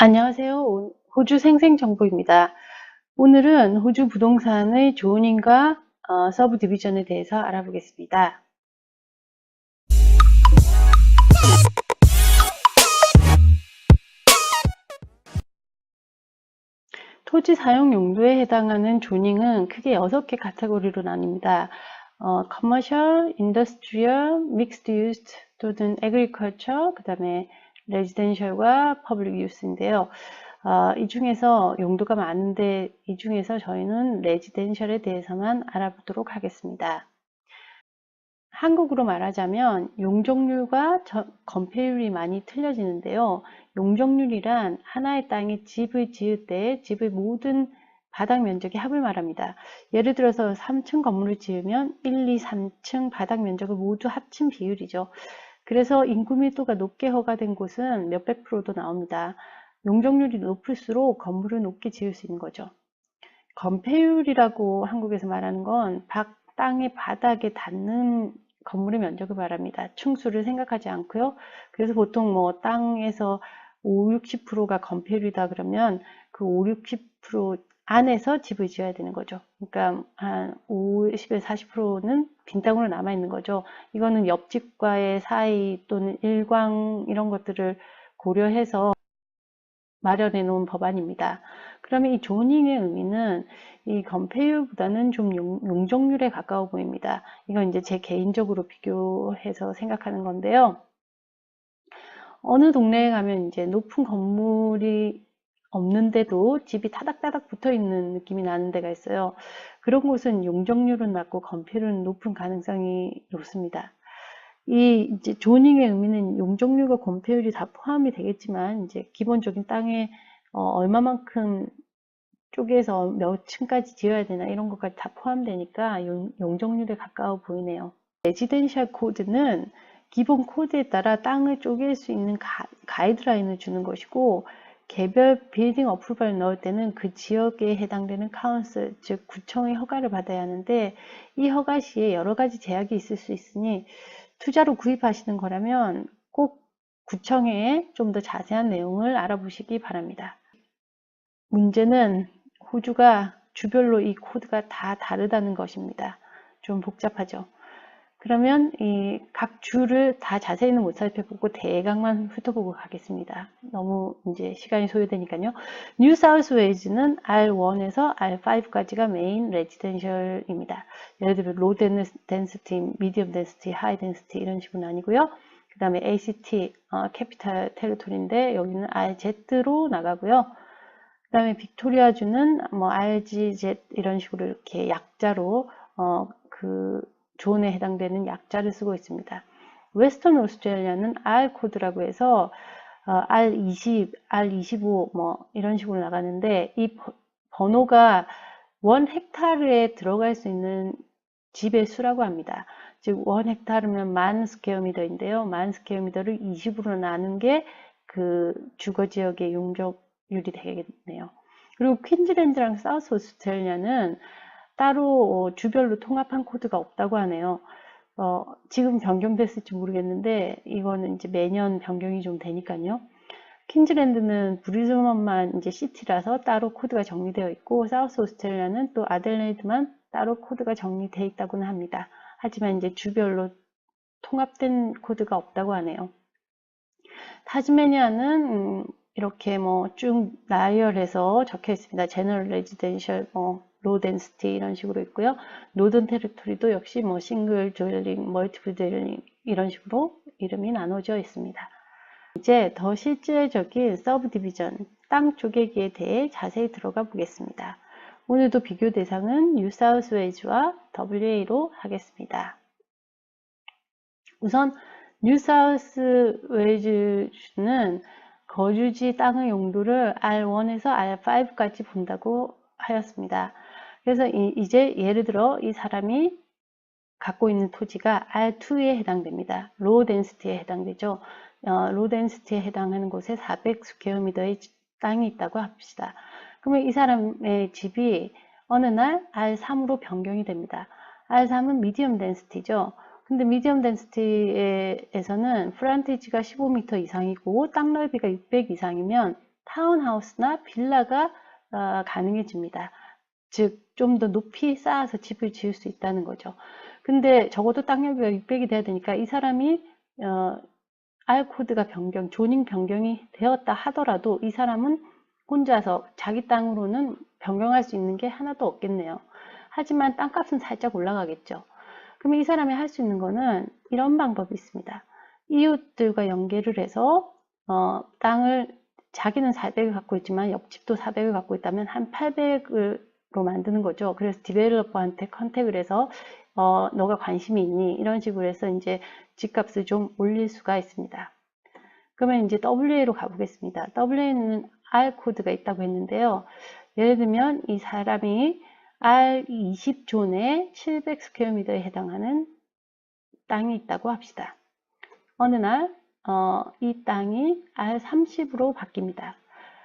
안녕하세요. 호주 생생정보입니다. 오늘은 호주 부동산의 조닝과 서브 디비전에 대해서 알아보겠습니다. 토지 사용 용도에 해당하는 조닝은 크게 6개 카테고리로 나뉩니다. Commercial, Industrial, Mixed Use 또는 Agriculture, 그 다음에 Residential과 Public Use인데요. 이 중에서 용도가 많은데 이 중에서 저희는 레지덴셜에 대해서만 알아보도록 하겠습니다. 한국으로 말하자면 용적률과 건폐율이 많이 틀려지는데요. 용적률이란 하나의 땅에 집을 지을 때 집의 모든 바닥 면적의 합을 말합니다. 예를 들어서 3층 건물을 지으면 1, 2, 3층 바닥 면적을 모두 합친 비율이죠. 그래서 인구 밀도가 높게 허가된 곳은 몇백 프로도 나옵니다. 용적률이 높을수록 건물을 높게 지을 수 있는 거죠. 건폐율이라고 한국에서 말하는 건 땅의 바닥에 닿는 건물의 면적을 말합니다. 층수를 생각하지 않고요. 그래서 보통 뭐 땅에서 5, 60%가 건폐율이다 그러면 그 5, 60% 안에서 집을 지어야 되는 거죠. 그러니까 한 50에서 40%는 빈 땅으로 남아 있는 거죠. 이거는 옆집과의 사이 또는 일광 이런 것들을 고려해서 마련해 놓은 법안입니다. 그러면 이 조닝의 의미는 이 건폐율보다는 좀 용적률에 가까워 보입니다. 이건 이제 제 개인적으로 비교해서 생각하는 건데요. 어느 동네에 가면 이제 높은 건물이 없는데도 집이 타닥타닥 붙어 있는 느낌이 나는 데가 있어요. 그런 곳은 용적률은 낮고 건폐율은 높은 가능성이 높습니다. 이 이제 조닝의 의미는 용적률과 건폐율이 다 포함이 되겠지만 이제 기본적인 땅에 얼마만큼 쪼개서 몇 층까지 지어야 되나 이런 것까지 다 포함되니까 용적률에 가까워 보이네요. 레지덴셜 코드는 기본 코드에 따라 땅을 쪼갤 수 있는 가이드라인을 주는 것이고 개별 빌딩 어프로벌을 넣을 때는 그 지역에 해당되는 카운슬, 즉 구청의 허가를 받아야 하는데 이 허가 시에 여러 가지 제약이 있을 수 있으니 투자로 구입하시는 거라면 꼭 구청에 좀 더 자세한 내용을 알아보시기 바랍니다. 문제는 호주가 주별로 이 코드가 다 다르다는 것입니다. 좀 복잡하죠. 그러면 이 각 주를 다 자세히는 못 살펴보고 대강만 훑어보고 가겠습니다. 너무 이제 시간이 소요되니까요. 뉴 사우스 웨일즈는 R1에서 R5까지가 메인 레지던셜입니다. 예를 들면 로 덴시티, 미디엄 덴시티, 하이 덴시티 이런 식으로 나뉘고요. 그 다음에 ACT, 캐피탈 테리토리인데 여기는 RZ로 나가고요. 그 다음에 빅토리아주는 뭐 RGZ 이런 식으로 이렇게 약자로 그 존에 해당되는 약자를 쓰고 있습니다. 웨스턴 오스트레일리아는 R 코드라고 해서 R20, R25 뭐 이런 식으로 나가는데 이 번호가 1헥타르에 들어갈 수 있는 집의 수라고 합니다. 즉 1헥타르면 10,000 스퀘어미터인데요. 10,000 스퀘어미터를 20으로 나눈 게 그 주거 지역의 용적률이 되겠네요. 그리고 퀸즐랜드랑 사우스 오스트레일리아는 따로 주별로 통합한 코드가 없다고 하네요. 지금 변경됐을지 모르겠는데 이거는 이제 매년 변경이 좀 되니까요. 퀸즐랜드는 브리즈번만 이제 시티라서 따로 코드가 정리되어 있고 사우스 오스트레일리아는 또 아델레이드만 따로 코드가 정리되어 있다고는 합니다. 하지만 이제 주별로 통합된 코드가 없다고 하네요. 타즈메니아는 이렇게 뭐 쭉 나열해서 적혀 있습니다. 제너럴 레지덴셜, 로 덴시티 이런 식으로 있고요. 노던 테리토리도 역시 뭐 싱글 드웰링, 멀티플 드웰링 이런 식으로 이름이 나눠져 있습니다. 이제 더 실질적인 서브 디비전, 땅 쪼개기에 대해 자세히 들어가 보겠습니다. 오늘도 비교 대상은 뉴사우스 웨일즈와 WA로 하겠습니다. 우선 뉴사우스 웨일즈는 거주지 땅의 용도를 R1에서 R5까지 본다고 하였습니다. 그래서 이제 예를 들어 이 사람이 갖고 있는 토지가 R2에 해당됩니다. 로우 덴시티에 해당되죠. 로우 덴시티에 해당하는 곳에 400스퀘어미터의 땅이 있다고 합시다. 그러면 이 사람의 집이 어느 날 R3으로 변경이 됩니다. R3은 미디엄 덴시티죠. 근데 미디엄 덴시티에서는 프런티지가 15m 이상이고 땅 넓이가 600 이상이면 타운하우스나 빌라가 가능해집니다. 즉, 좀 더 높이 쌓아서 집을 지을 수 있다는 거죠. 근데 적어도 땅 여유가 600이 돼야 되니까 이 사람이 R 코드가 조닝 변경이 되었다 하더라도 이 사람은 혼자서 자기 땅으로는 변경할 수 있는 게 하나도 없겠네요. 하지만 땅값은 살짝 올라가겠죠. 그러면 이 사람이 할 수 있는 거는 이런 방법이 있습니다. 이웃들과 연계를 해서 땅을 자기는 400을 갖고 있지만 옆집도 400을 갖고 있다면 한 800으로 만드는 거죠. 그래서 디벨로퍼한테 컨택을 해서 너가 관심이 있니? 이런 식으로 해서 이제 집값을 좀 올릴 수가 있습니다. 그러면 이제 WA로 가보겠습니다. WA는 R 코드가 있다고 했는데요. 예를 들면 이 사람이 R20존에 700스퀘어미터에 해당하는 땅이 있다고 합시다. 어느 날 이 땅이 R30으로 바뀝니다.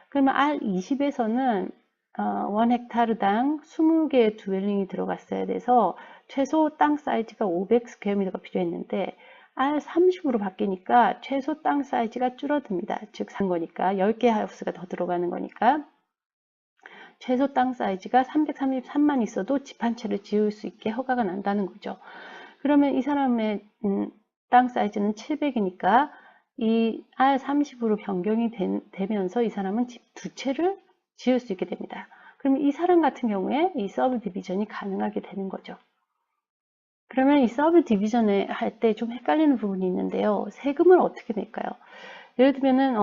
그러면 R20에서는 1헥타르당 20개의 드웰링이 들어갔어야 돼서 최소 땅 사이즈가 500스퀘어미터가 필요했는데 R30으로 바뀌니까 최소 땅 사이즈가 줄어듭니다. 즉 산 거니까 10개 하우스가 더 들어가는 거니까 최소 땅 사이즈가 333만 있어도 집 한 채를 지을 수 있게 허가가 난다는 거죠. 그러면 이 사람의 땅 사이즈는 700이니까 이 R30으로 변경이 되면서 이 사람은 집 두 채를 지을 수 있게 됩니다. 그럼 이 사람 같은 경우에 이 서브 디비전이 가능하게 되는 거죠. 그러면 이 서브 디비전을 할 때 좀 헷갈리는 부분이 있는데요. 세금을 어떻게 낼까요? 예를 들면은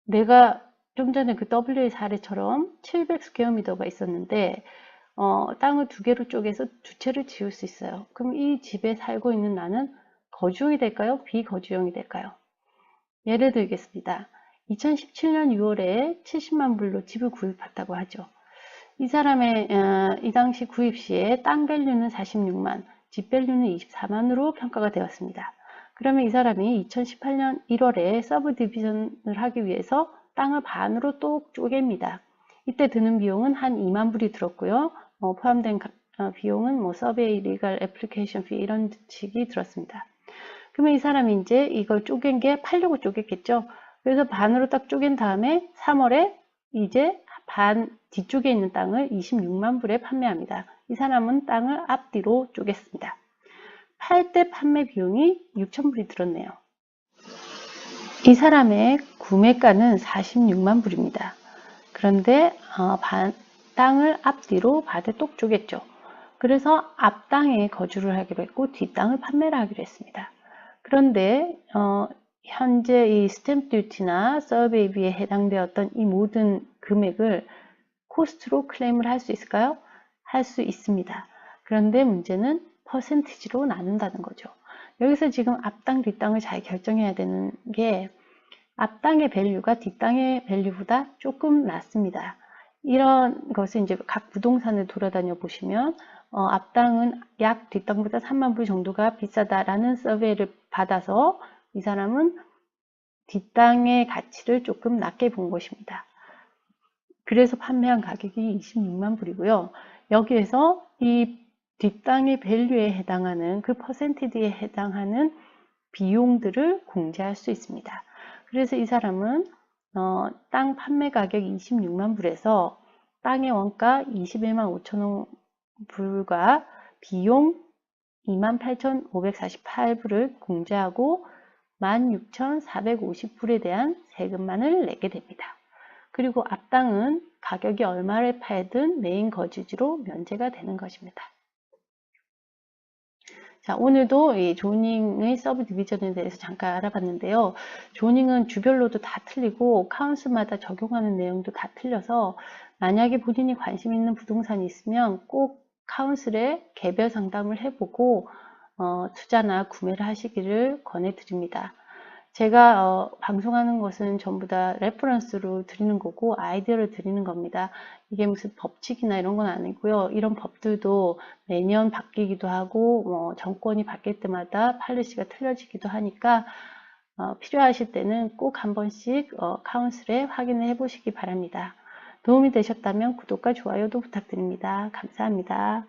내가 좀 전에 그 WA 사례처럼 700스퀘어미터가 있었는데 땅을 두 개로 쪼개서 두 채를 지을 수 있어요. 그럼 이 집에 살고 있는 나는 거주용이 될까요? 비거주용이 될까요? 예를 들겠습니다. 2017년 6월에 70만 불로 집을 구입했다고 하죠. 이 사람의 이 당시 구입 시에 땅 밸류는 46만, 집 밸류는 24만으로 평가가 되었습니다. 그러면 이 사람이 2018년 1월에 서브 디비전을 하기 위해서 땅을 반으로 또 쪼갭니다. 이때 드는 비용은 한 2만 불이 들었고요. 포함된 비용은 뭐 서베이, 리걸, 애플리케이션 피 이런 식이 들었습니다. 그러면 이 사람이 이제 이걸 쪼갠 게 팔려고 쪼갰겠죠. 그래서 반으로 딱 쪼갠 다음에 3월에 이제 반 뒤쪽에 있는 땅을 26만 불에 판매합니다. 이 사람은 땅을 앞뒤로 쪼갰습니다. 팔 때 판매 비용이 6천 불이 들었네요. 이 사람의 구매가는 46만 불입니다. 그런데 땅을 앞뒤로 반에 똑 쪼갰죠. 그래서 앞 땅에 거주를 하기로 했고 뒷 땅을 판매를 하기로 했습니다. 그런데 현재 이 스탬프 듀티나 서베이비에 해당되었던 이 모든 금액을 코스트로 클레임을 할 수 있을까요? 할 수 있습니다. 그런데 문제는 퍼센티지로 나눈다는 거죠. 여기서 지금 앞땅, 뒷땅을 잘 결정해야 되는 게 앞땅의 밸류가 뒷땅의 밸류보다 조금 낮습니다. 이런 것을 이제 각 부동산을 돌아다녀 보시면 앞땅은 약 뒷땅보다 3만 불 정도가 비싸다라는 서베이를 받아서 이 사람은 뒷땅의 가치를 조금 낮게 본 것입니다. 그래서 판매한 가격이 26만 불이고요. 여기에서 이 뒷땅의 밸류에 해당하는 그 퍼센티지에 해당하는 비용들을 공제할 수 있습니다. 그래서 이 사람은 땅 판매 가격 26만 불에서 땅의 원가 21만 5천 불과 비용 28,548불을 공제하고 16,450불에 대한 세금만을 내게 됩니다. 그리고 앞땅은 가격이 얼마를 팔든 메인 거주지로 면제가 되는 것입니다. 자, 오늘도 이 조닝의 서브 디비전에 대해서 잠깐 알아봤는데요. 조닝은 주별로도 다 틀리고 카운슬마다 적용하는 내용도 다 틀려서 만약에 본인이 관심 있는 부동산이 있으면 꼭 카운슬에 개별 상담을 해보고 투자나 구매를 하시기를 권해드립니다. 제가 방송하는 것은 전부 다 레퍼런스로 드리는 거고 아이디어를 드리는 겁니다. 이게 무슨 법칙이나 이런 건 아니고요. 이런 법들도 매년 바뀌기도 하고 정권이 바뀔 때마다 팔리시가 틀려지기도 하니까 필요하실 때는 꼭 한 번씩 카운슬에 확인을 해보시기 바랍니다. 도움이 되셨다면 구독과 좋아요도 부탁드립니다. 감사합니다.